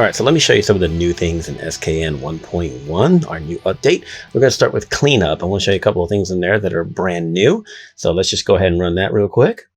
All right, so let me show you some of the new things in SKN 1.1, our new update. We're going to start with cleanup. I want to show you a couple of things in there that are brand new. So let's just go ahead and run that real quick.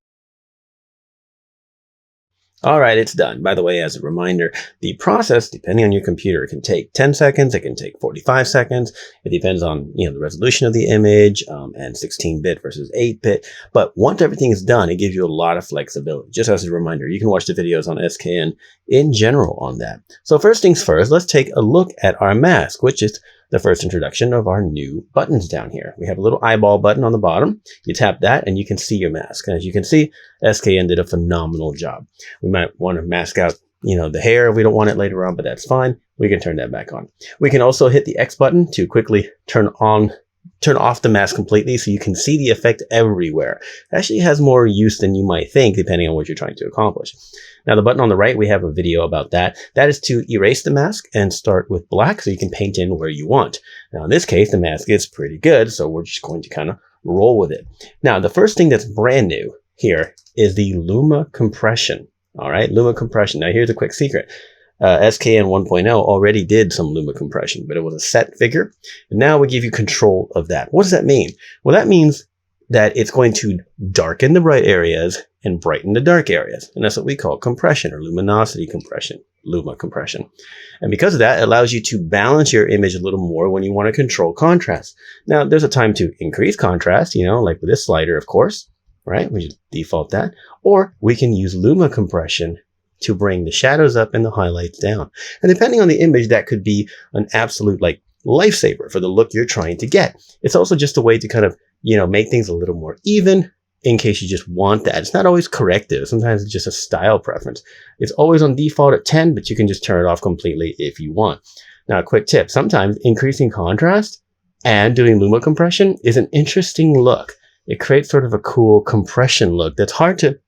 All right, it's done. By the way, as a reminder, the process, depending on your computer, it can take 10 seconds, it can take 45 seconds. It depends on, the resolution of the image and 16-bit versus 8-bit. But once everything is done, it gives you a lot of flexibility. Just as a reminder, you can watch the videos on SKN in general on that. So first things first, let's take a look at our mask, which is the first introduction of our new buttons down here. We have a little eyeball button on the bottom. You tap that and you can see your mask. And as you can see, SKN did a phenomenal job. We might want to mask out, the hair if we don't want it later on, but that's fine. We can turn that back on. We can also hit the X button to quickly turn off the mask completely so you can see the effect everywhere. It actually has more use than you might think, depending on what you're trying to accomplish. Now, the button on the right, we have a video about that. That is to erase the mask and start with black so you can paint in where you want. Now, in this case, the mask is pretty good, so we're just going to kind of roll with it. Now, the first thing that's brand new here is the Luma compression. All right, Luma compression. Now, here's a quick secret. SKN 1.0 already did some Luma compression, but it was a set figure. And now we give you control of that. What does that mean? Well, that means that it's going to darken the bright areas and brighten the dark areas. And that's what we call compression or luminosity compression, Luma compression. And because of that, it allows you to balance your image a little more when you want to control contrast. Now, there's a time to increase contrast, like with this slider, of course, right? We just default that. Or we can use Luma compression to bring the shadows up and the highlights down. And depending on the image, that could be an absolute lifesaver for the look you're trying to get. It's also just a way to kind of, make things a little more even in case you just want that. It's not always corrective. Sometimes it's just a style preference. It's always on default at 10, but you can just turn it off completely if you want. Now, a quick tip. Sometimes increasing contrast and doing Luma compression is an interesting look. It creates sort of a cool compression look that's hard to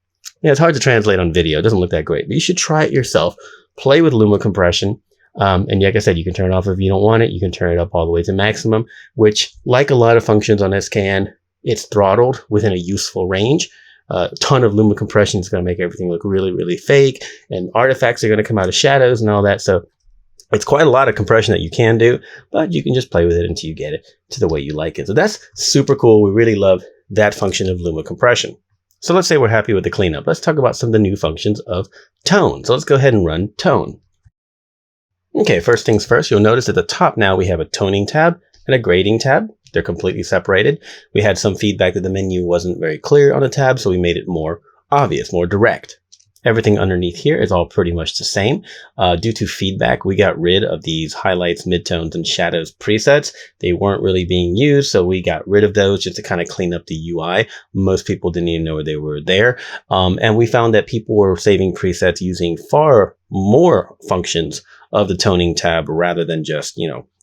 translate on video. It doesn't look that great, but you should try it yourself. Play with Luma compression. And like I said, you can turn it off if you don't want it. You can turn it up all the way to maximum, which, like a lot of functions on SKN, it's throttled within a useful range. A ton of Luma compression is going to make everything look really, really fake, and artifacts are going to come out of shadows and all that. So it's quite a lot of compression that you can do, but you can just play with it until you get it to the way you like it. So that's super cool. We really love that function of Luma compression. So let's say we're happy with the cleanup. Let's talk about some of the new functions of tone. So let's go ahead and run tone. Okay, first things first, you'll notice at the top now we have a toning tab and a grading tab. They're completely separated. We had some feedback that the menu wasn't very clear on the tab, so we made it more obvious, more direct. Everything underneath here is all pretty much the same. Due to feedback, we got rid of these highlights, midtones, and shadows presets. They weren't really being used, so we got rid of those just to kind of clean up the UI. Most people didn't even know they were there. And we found that people were saving presets using far more functions of the toning tab rather than just,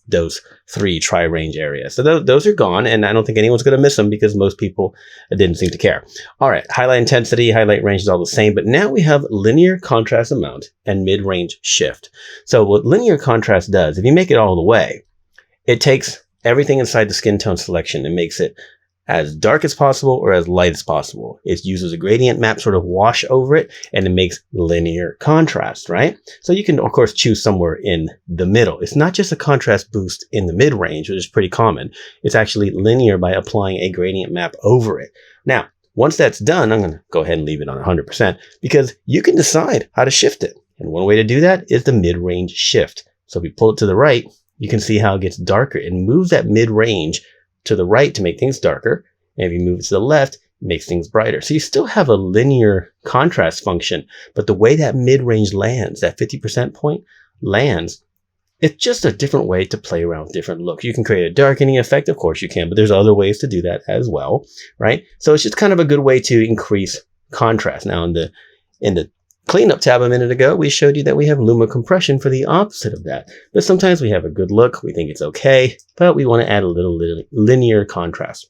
those 3 tri-range areas. So those are gone, and I don't think anyone's going to miss them because most people didn't seem to care. All right, highlight intensity, highlight range is all the same, but now we have linear contrast amount and mid-range shift. So what linear contrast does, if you make it all the way, it takes everything inside the skin tone selection and makes it as dark as possible or as light as possible. It uses a gradient map sort of wash over it, and it makes linear contrast, right? So you can, of course, choose somewhere in the middle. It's not just a contrast boost in the mid-range, which is pretty common. It's actually linear by applying a gradient map over it. Now, once that's done, I'm going to go ahead and leave it on 100% because you can decide how to shift it. And one way to do that is the mid-range shift. So if we pull it to the right, you can see how it gets darker. It moves that mid-range to the right to make things darker. And if you move it to the left, it makes things brighter. So you still have a linear contrast function, but the way that mid-range lands, that 50% point lands, it's just a different way to play around with different looks. You can create a darkening effect, of course you can, but there's other ways to do that as well, right? So it's just kind of a good way to increase contrast. Now in the cleanup tab a minute ago, we showed you that we have Luma compression for the opposite of that. But sometimes we have a good look, we think it's okay, but we want to add a little linear contrast.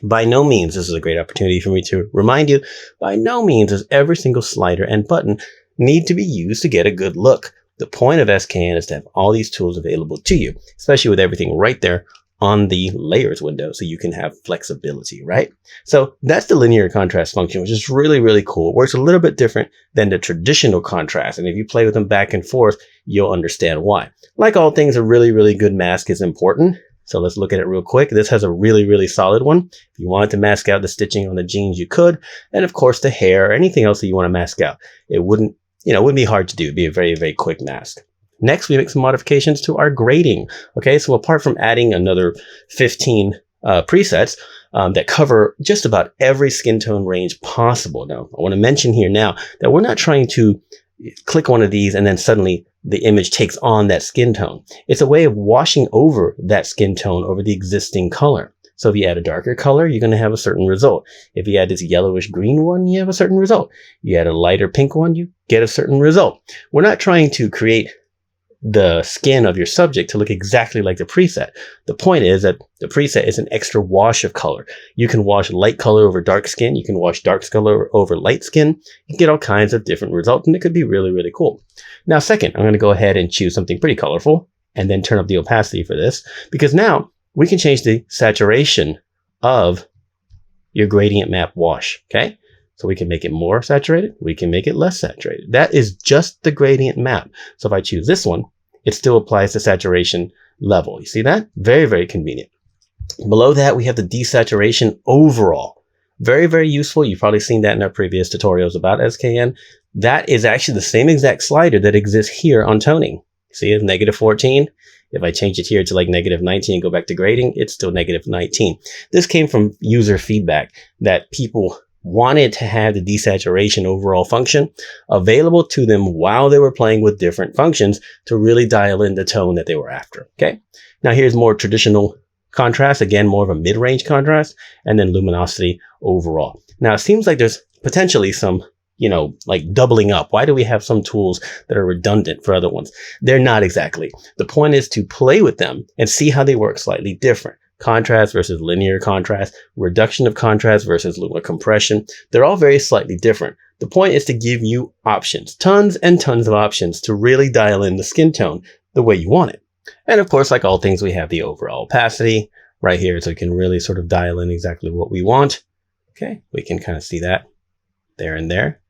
By no means, this is a great opportunity for me to remind you, by no means does every single slider and button need to be used to get a good look. The point of SKN is to have all these tools available to you, especially with everything right there on the layers window so you can have flexibility, right? So that's the linear contrast function, which is really, really cool. It works a little bit different than the traditional contrast. And if you play with them back and forth, you'll understand why. Like all things, a really, really good mask is important. So let's look at it real quick. This has a really, really solid one. If you wanted to mask out the stitching on the jeans, you could. And of course, the hair or anything else that you want to mask out. It wouldn't be hard to do. It'd be a very, very quick mask. Next, we make some modifications to our grading. Okay, so apart from adding another 15 presets that cover just about every skin tone range possible. Now, I want to mention here now that we're not trying to click one of these and then suddenly the image takes on that skin tone. It's a way of washing over that skin tone over the existing color. So if you add a darker color, you're going to have a certain result. If you add this yellowish green one, you have a certain result. You add a lighter pink one, you get a certain result. We're not trying to create the skin of your subject to look exactly like the preset. The point is that the preset is an extra wash of color. You can wash light color over dark skin. You can wash dark color over light skin. You get all kinds of different results, and it could be really, really cool. Now, second, I'm going to go ahead and choose something pretty colorful and then turn up the opacity for this, because now we can change the saturation of your gradient map wash. Okay. So we can make it more saturated. We can make it less saturated. That is just the gradient map. So if I choose this one, it still applies the saturation level. You see that? Very, very convenient. Below that, we have the desaturation overall. Very, very useful. You've probably seen that in our previous tutorials about SKN. That is actually the same exact slider that exists here on toning. See, it's -14. If I change it here to like -19 and go back to grading, it's still -19. This came from user feedback that people wanted to have the desaturation overall function available to them while they were playing with different functions to really dial in the tone that they were after. Okay. Now here's more traditional contrast. Again, more of a mid-range contrast, and then luminosity overall. Now it seems like there's potentially some, like doubling up. Why do we have some tools that are redundant for other ones? They're not exactly. The point is to play with them and see how they work slightly different. Contrast versus linear contrast, reduction of contrast versus lunar compression. They're all very slightly different. The point is to give you options, tons and tons of options to really dial in the skin tone the way you want it. And of course, like all things, we have the overall opacity right here, so we can really sort of dial in exactly what we want. Okay, we can kind of see that there and there.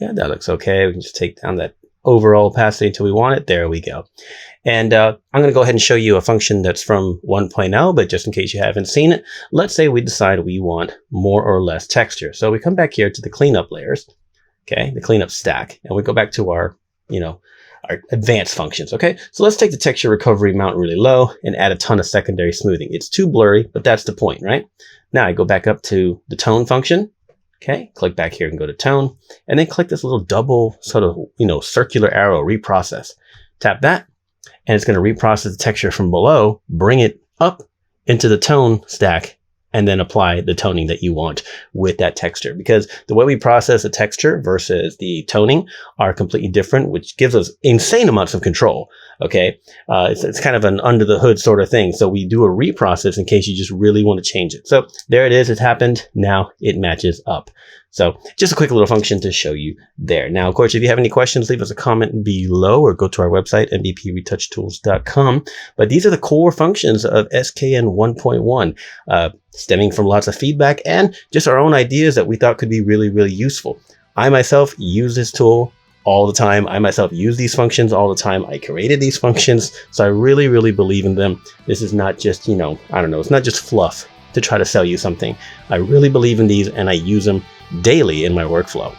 Yeah, that looks okay. We can just take down that overall opacity until we want it. There we go. And I'm going to go ahead and show you a function that's from 1.0, but just in case you haven't seen it, let's say we decide we want more or less texture. So we come back here to the cleanup layers, okay, the cleanup stack, and we go back to our, our advanced functions, okay? So let's take the texture recovery mount really low and add a ton of secondary smoothing. It's too blurry, but that's the point, right? Now I go back up to the tone function. Okay, click back here and go to tone, and then click this little double sort of, circular arrow, reprocess. Tap that, and it's going to reprocess the texture from below, bring it up into the tone stack, and then apply the toning that you want with that texture. Because the way we process the texture versus the toning are completely different, which gives us insane amounts of control. Okay, it's kind of an under the hood sort of thing. So we do a reprocess in case you just really want to change it. So there it is. It's happened. Now it matches up. So just a quick little function to show you there. Now, of course, if you have any questions, leave us a comment below or go to our website, nbpretouchtools.com. But these are the core functions of SKN 1.1, stemming from lots of feedback and just our own ideas that we thought could be really, really useful. I myself use this tool all the time. I myself use these functions all the time. I created these functions, so I really, really believe in them. This is not just, it's not just fluff to try to sell you something. I really believe in these and I use them daily in my workflow.